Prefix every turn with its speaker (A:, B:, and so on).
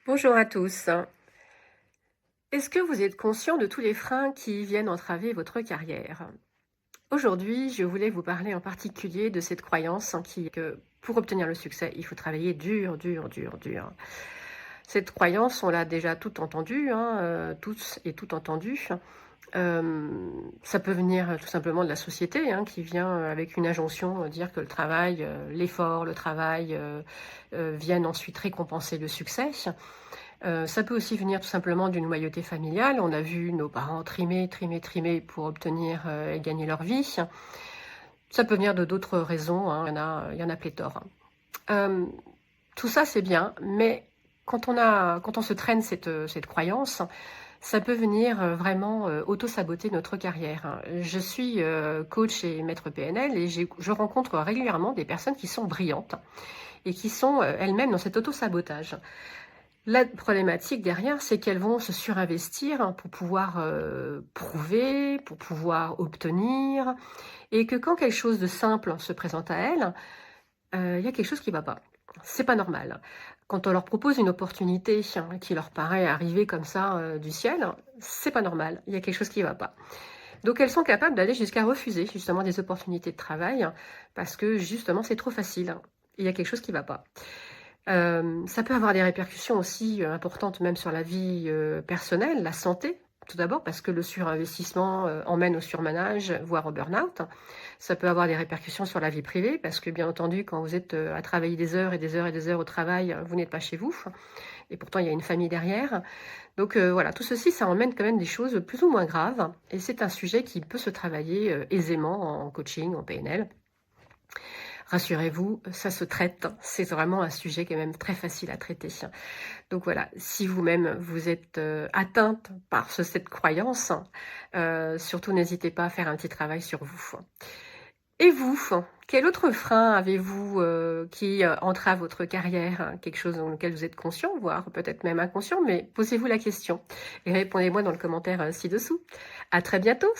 A: Bonjour à tous. Est-ce que vous êtes conscient de tous les freins qui viennent entraver votre carrière? Aujourd'hui, je voulais vous parler en particulier de cette croyance qui est que pour obtenir le succès, il faut travailler dur, dur, dur, dur. Cette croyance, on l'a déjà tout entendu, hein, tous et tout entendu. Ça peut venir tout simplement de la société, hein, qui vient avec une injonction, dire que le travail, l'effort, le travail viennent ensuite récompenser le succès. Ça peut aussi venir tout simplement d'une loyauté familiale. On a vu nos parents trimer, trimer, trimer pour obtenir et gagner leur vie. Ça peut venir de d'autres raisons, hein, il y en a pléthore. Hem, Tout ça, c'est bien, mais quand on se traîne cette croyance, ça peut venir, vraiment, auto-saboter notre carrière. Je suis, coach et maître PNL et je rencontre régulièrement des personnes qui sont brillantes et qui sont, elles-mêmes dans cet auto-sabotage. La problématique derrière, c'est qu'elles vont se surinvestir pour pouvoir, prouver, pour pouvoir obtenir et que quand quelque chose de simple se présente à elles, il y a quelque chose qui va pas. C'est pas normal. Quand on leur propose une opportunité qui leur paraît arriver comme ça, du ciel, c'est pas normal. Il y a quelque chose qui va pas. Donc elles sont capables d'aller jusqu'à refuser justement des opportunités de travail parce que justement c'est trop facile. Il y a quelque chose qui va pas. Ça peut avoir des répercussions aussi, importantes même sur la vie, personnelle, la santé, tout d'abord parce que le surinvestissement, emmène au surmenage, voire au burn-out. Ça peut avoir des répercussions sur la vie privée parce que bien entendu quand vous êtes, à travailler des heures et des heures et des heures au travail, vous n'êtes pas chez vous et pourtant il y a une famille derrière. Donc, voilà, tout ceci, ça emmène quand même des choses plus ou moins graves et c'est un sujet qui peut se travailler, aisément en coaching, en PNL. Rassurez-vous, ça se traite. C'est vraiment un sujet qui est même très facile à traiter. Donc voilà, si vous-même vous êtes atteinte par cette croyance, surtout n'hésitez pas à faire un petit travail sur vous. Et vous, quel autre frein avez-vous qui entrave votre carrière? Quelque chose dans lequel vous êtes conscient, voire peut-être même inconscient, mais posez-vous la question et répondez-moi dans le commentaire ci-dessous. À très bientôt!